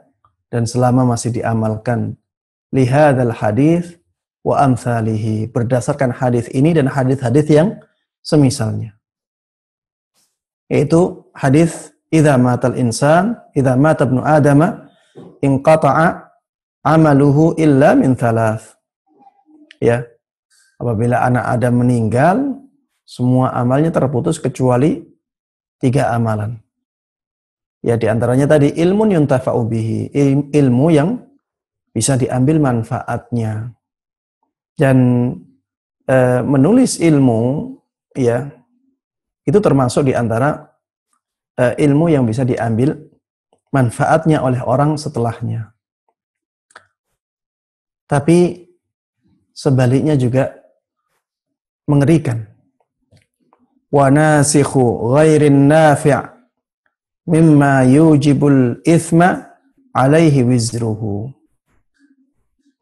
dan selama masih diamalkan. Lihadzal hadits wa amsalihi, berdasarkan hadis ini dan hadis-hadis yang semisalnya. Yaitu hadis idza matal insan, idza mata ibnu adama inqata'a amaluhu illa min thalath. Ya. Apabila anak Adam meninggal, semua amalnya terputus kecuali 3 amalan. Ya, di antaranya tadi ilmun yuntafa'u bihi, ilmu yang bisa diambil manfaatnya. Dan menulis ilmu, ya, itu termasuk di antara ilmu yang bisa diambil manfaatnya oleh orang setelahnya. Tapi sebaliknya juga mengerikan. Wa nasikhu ghairin nafi' mimma yujibul ithma alaihi wizruhu.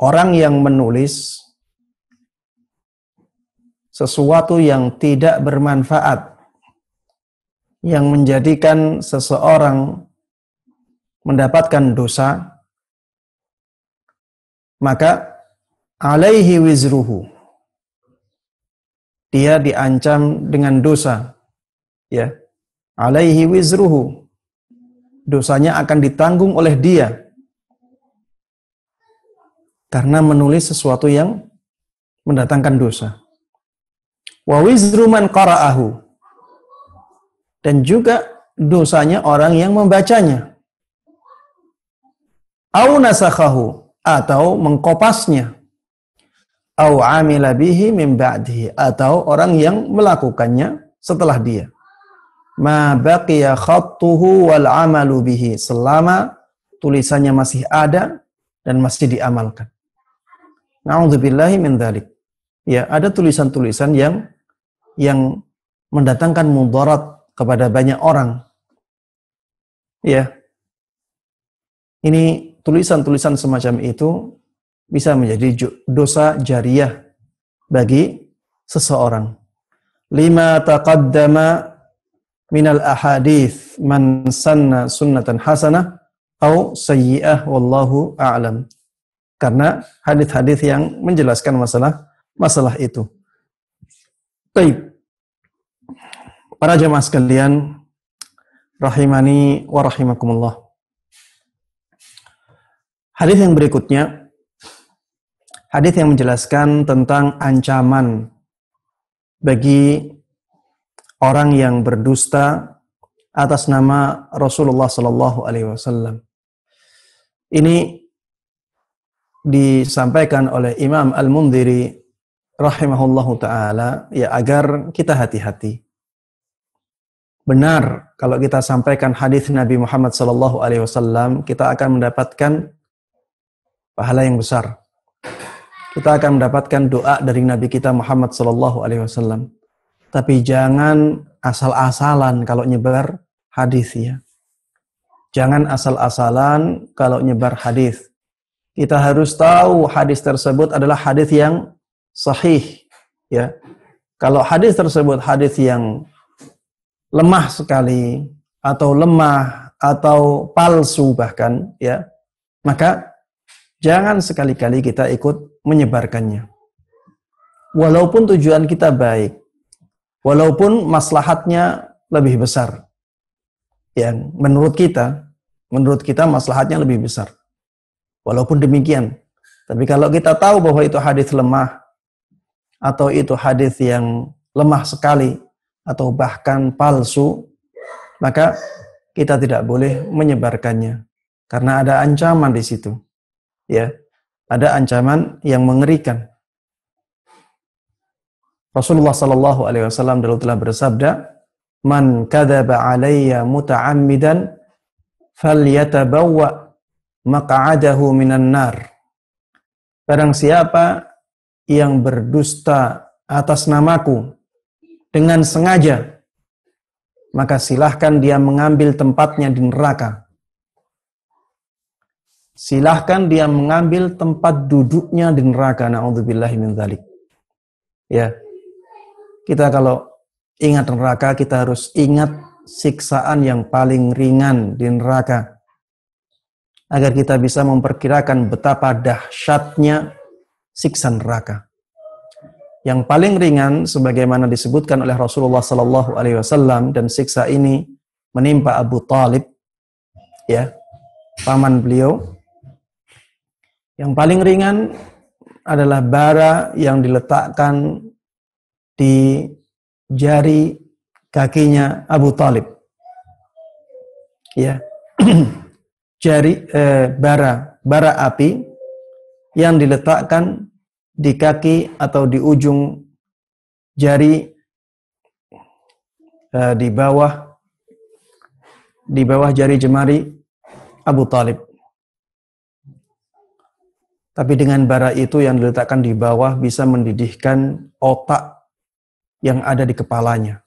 Orang yang menulis sesuatu yang tidak bermanfaat, yang menjadikan seseorang mendapatkan dosa, maka alaihi wizruhu, dia diancam dengan dosa, ya. Alaihi wizruhu, dosanya akan ditanggung oleh dia karena menulis sesuatu yang mendatangkan dosa. Wa wizru man qara'ahu, dan juga dosanya orang yang membacanya. Au nasakhahu, atau mengkopasnya. Au amila bihi min ba'dihi, atau orang yang melakukannya setelah dia. Ma baqiya khattuhu wal amalu bihi, selama tulisannya masih ada dan masih diamalkan. Na'udzubillahi min dzalik. Ya, ada tulisan-tulisan yang mendatangkan mudarat kepada banyak orang. Ya. Ini tulisan-tulisan semacam itu bisa menjadi dosa jariyah bagi seseorang. Lima taqaddama minal ahadits man sanna sunnatan hasanah au sayyi'ah wallahu a'lam. Karena hadis-hadis yang menjelaskan masalah itu. Baik. Para jemaah sekalian, rahimani wa rahimakumullah. Hadis yang berikutnya, hadis yang menjelaskan tentang ancaman bagi orang yang berdusta atas nama Rasulullah sallallahu alaihi wasallam. Ini disampaikan oleh Imam Al-Mundhiri rahimahullahu taala, ya, agar kita hati-hati. Benar, kalau kita sampaikan hadis Nabi Muhammad sallallahu alaihi wasallam, kita akan mendapatkan pahala yang besar. Kita akan mendapatkan doa dari Nabi kita Muhammad sallallahu alaihi wasallam. Tapi jangan asal-asalan kalau nyebar hadis, ya. Jangan asal-asalan kalau nyebar hadis. Kita harus tahu hadis tersebut adalah hadis yang sahih, ya. Kalau hadis tersebut hadis yang lemah sekali atau lemah atau palsu bahkan, ya, maka jangan sekali-kali kita ikut menyebarkannya. Walaupun tujuan kita baik, walaupun maslahatnya lebih besar, yang menurut kita maslahatnya lebih besar. Walaupun demikian, tapi kalau kita tahu bahwa itu hadis lemah, atau itu hadis yang lemah sekali, atau bahkan palsu, maka kita tidak boleh menyebarkannya, karena ada ancaman di situ. Ya, ada ancaman yang mengerikan. Rasulullah sallallahu alaihi wasallam dulu telah bersabda, man kadzaba alayya muta'ammidan falyatabawwa maq'adahu minan nar. Barang siapa yang berdusta atas namaku dengan sengaja, maka silahkan dia mengambil tempatnya di neraka. Silahkan dia mengambil tempat duduknya di neraka. Na'udzubillahi min dzalik. Ya. Kita kalau ingat neraka, kita harus ingat siksaan yang paling ringan di neraka. Agar kita bisa memperkirakan betapa dahsyatnya siksa neraka. Yang paling ringan sebagaimana disebutkan oleh Rasulullah sallallahu alaihi wasallam, dan siksa ini menimpa Abu Thalib, ya, paman beliau. Yang paling ringan adalah bara yang diletakkan di jari kakinya Abu Thalib. Ya. Bara api yang diletakkan di kaki atau di ujung jari, di bawah jari jemari Abu Thalib. Tapi dengan bara itu yang diletakkan di bawah bisa mendidihkan otak yang ada di kepalanya.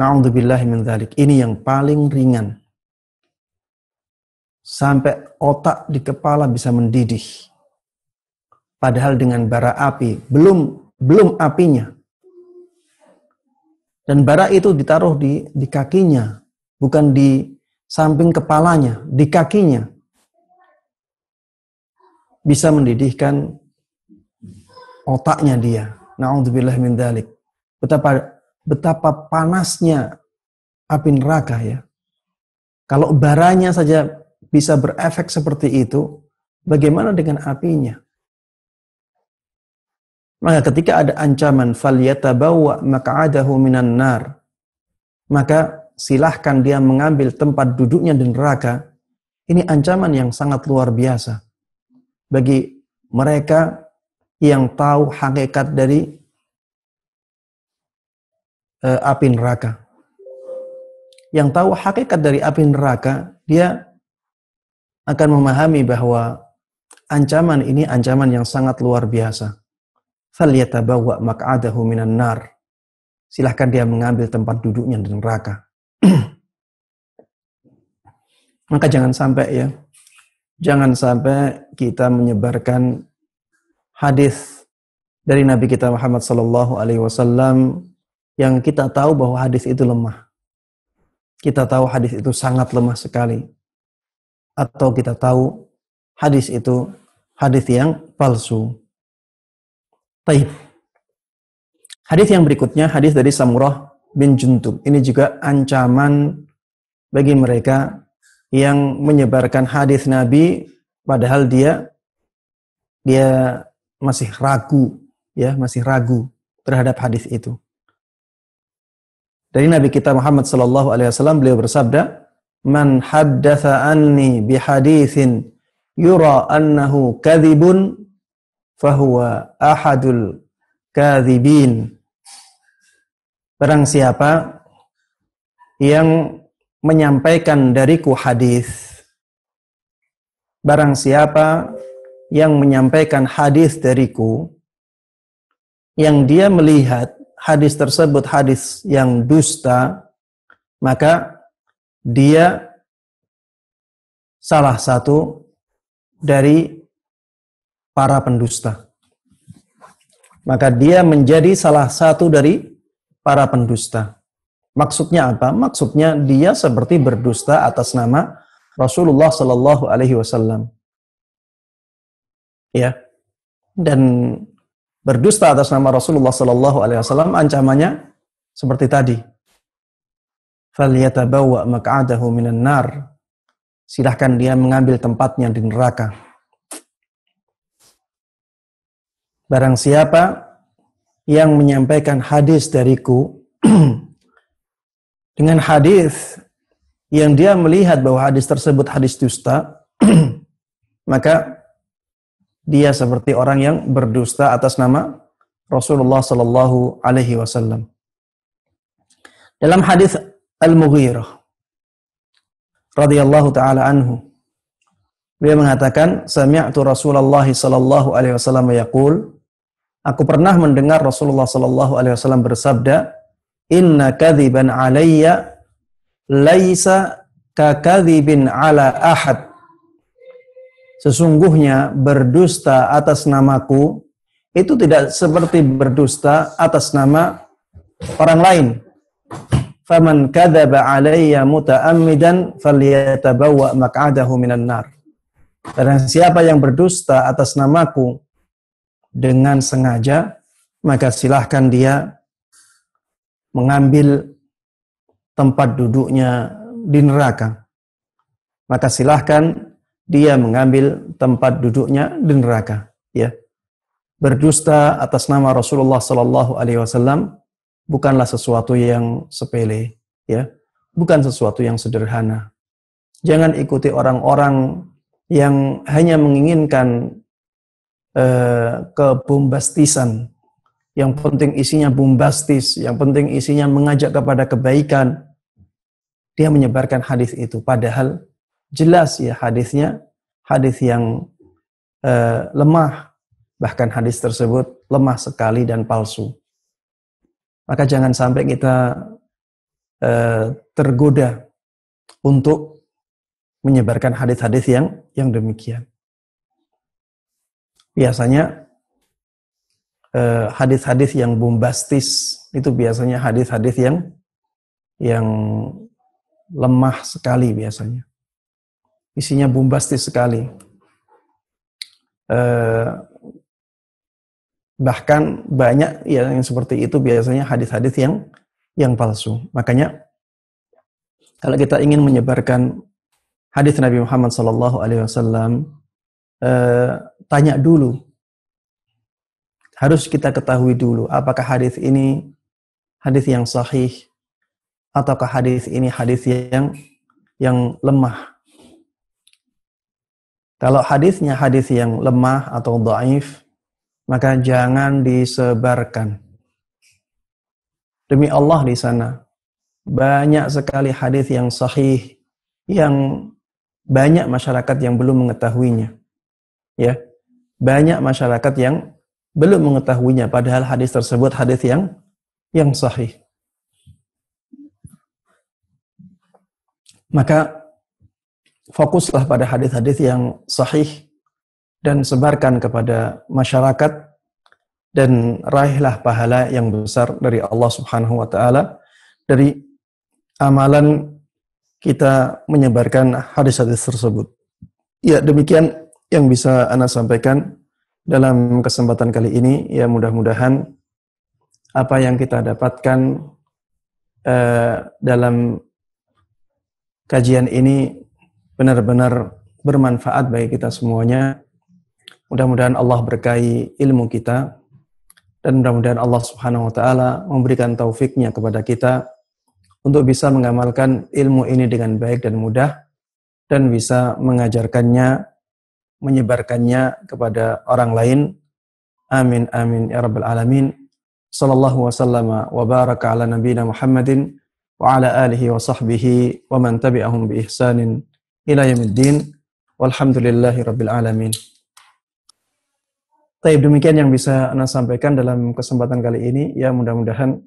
Na'udzubillahi min dzalik. Ini yang paling ringan. Sampai otak di kepala bisa mendidih. Padahal dengan bara api, belum apinya. Dan bara itu ditaruh di kakinya, bukan di samping kepalanya, di kakinya. Bisa mendidihkan otaknya dia. Na'udzubillah min dzalik. Betapa panasnya api neraka ya. Kalau baranya saja bisa berefek seperti itu, bagaimana dengan apinya? Maka ketika ada ancaman falyatabawwa maq'adahu minan nar, maka silahkan dia mengambil tempat duduknya di neraka. Ini ancaman yang sangat luar biasa bagi mereka yang tahu hakikat dari api neraka. Yang tahu hakikat dari api neraka, dia akan memahami bahwa ancaman ini ancaman yang sangat luar biasa. Falyatabawwa maq'adahu minan nar. Silahkan dia mengambil tempat duduknya di neraka. Maka jangan sampai kita menyebarkan hadis dari Nabi kita Muhammad sallallahu alaihi wasallam yang kita tahu bahwa hadis itu lemah. Kita tahu hadis itu sangat lemah sekali. Atau kita tahu hadis itu hadis yang palsu. Baik. Hadis yang berikutnya, hadis dari Samurah bin Jundub. Ini juga ancaman bagi mereka yang menyebarkan hadis Nabi padahal dia masih ragu, ya, masih ragu terhadap hadis itu. Dari Nabi kita Muhammad sallallahu alaihi wasallam, beliau bersabda, "Man haddatsa anni bi haditsin yura annahu kadzibun fahuwa ahadul kadzibin." Barang siapa yang menyampaikan dariku hadis, barang siapa yang menyampaikan hadis dariku, yang dia melihat hadis tersebut hadis yang dusta, maka dia salah satu dari para pendusta. Maka dia menjadi salah satu dari para pendusta. Maksudnya apa? Maksudnya dia seperti berdusta atas nama Rasulullah sallallahu alaihi wasallam. Ya. Dan berdusta atas nama Rasulullah sallallahu alaihi wasallam ancamannya seperti tadi. Falyatabawwa maq'adahu minan nar. Silahkan dia mengambil tempatnya di neraka. Barang siapa yang menyampaikan hadis dariku dengan hadis yang dia melihat bahwa hadis tersebut hadis dusta, maka dia seperti orang yang berdusta atas nama Rasulullah sallallahu alaihi wasallam. Dalam hadis Al-Mughirah radhiyallahu taala anhu, beliau mengatakan, sami'tu Rasulullah sallallahu alaihi wasallam yaqul, aku pernah mendengar Rasulullah sallallahu alaihi wasallam bersabda, inna kadhiban alayya laisa kakadzibin ala ahad. Sesungguhnya berdusta atas namaku itu tidak seperti berdusta atas nama orang lain. Faman kadzaba alayya muta'ammidan falyatabawwa maq'adahu minan nar. Dan siapa yang berdusta atas namaku dengan sengaja, maka silahkan dia mengambil tempat duduknya di neraka. Maka silahkan dia mengambil tempat duduknya di neraka. Ya, berdusta atas nama Rasulullah Sallallahu Alaihi Wasallam bukanlah sesuatu yang sepele, ya, bukan sesuatu yang sederhana. Jangan ikuti orang-orang yang hanya menginginkan kebombastisan. Yang penting isinya bombastis, yang penting isinya mengajak kepada kebaikan. Dia menyebarkan hadis itu, padahal jelas ya hadisnya hadis yang lemah, bahkan hadis tersebut lemah sekali dan palsu. Maka jangan sampai kita tergoda untuk menyebarkan hadis-hadis yang demikian. Biasanya hadis-hadis yang bombastis itu biasanya hadis-hadis yang lemah sekali biasanya. Isinya bombastis sekali. Bahkan banyak yang seperti itu biasanya hadis-hadis yang palsu. Makanya kalau kita ingin menyebarkan hadis Nabi Muhammad SAW, tanya dulu. Harus kita ketahui dulu apakah hadis ini hadis yang sahih ataukah hadis ini hadis yang lemah. Kalau hadisnya hadis yang lemah atau dhaif, maka jangan disebarkan. Demi Allah di sana banyak sekali hadis yang sahih yang banyak masyarakat yang belum mengetahuinya. Ya, banyak masyarakat yang belum mengetahuinya padahal hadis tersebut hadis yang sahih. Maka fokuslah pada hadis-hadis yang sahih dan sebarkan kepada masyarakat dan raihlah pahala yang besar dari Allah Subhanahu wa taala dari amalan kita menyebarkan hadis-hadis tersebut. Ya, demikian yang bisa Ana sampaikan dalam kesempatan kali ini. Ya, mudah-mudahan apa yang kita dapatkan dalam kajian ini benar-benar bermanfaat bagi kita semuanya. Mudah-mudahan Allah berkahi ilmu kita dan mudah-mudahan Allah Subhanahu wa taala memberikan taufiknya kepada kita untuk bisa mengamalkan ilmu ini dengan baik dan mudah dan bisa mengajarkannya, menyebarkannya kepada orang lain. Amin amin ya rabbal alamin. Sallallahu wasallama wa baraka ala nabiyina Muhammadin wa ala alihi wa sahbihi wa man tabi'ahum bi ihsanin ila yaumiddin. Walhamdulillahi rabbil alamin. Baik, demikian yang bisa Ana sampaikan dalam kesempatan kali ini. Ya, mudah-mudahan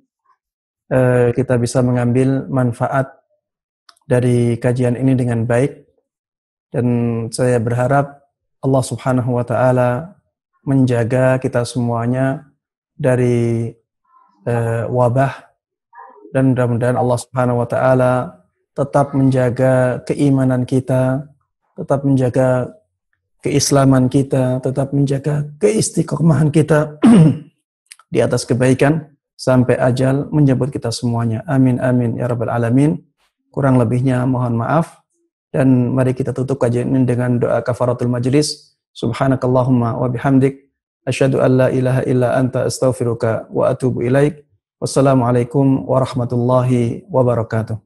kita bisa mengambil manfaat dari kajian ini dengan baik. Dan saya berharap Allah Subhanahu wa taala menjaga kita semuanya dari wabah, dan mudah-mudahan Allah Subhanahu wa taala tetap menjaga keimanan kita, tetap menjaga keislaman kita, tetap menjaga keistiqomahan kita di atas kebaikan sampai ajal menjemput kita semuanya. Amin amin ya rabbal alamin. Kurang lebihnya mohon maaf, dan mari kita tutup kajian ini dengan doa kafaratul majlis. Subhanakallahumma wa bihamdik asyhadu an la ilaha illa anta astaghfiruka wa atubu ilaik. Wassalamualaikum warahmatullahi wabarakatuh.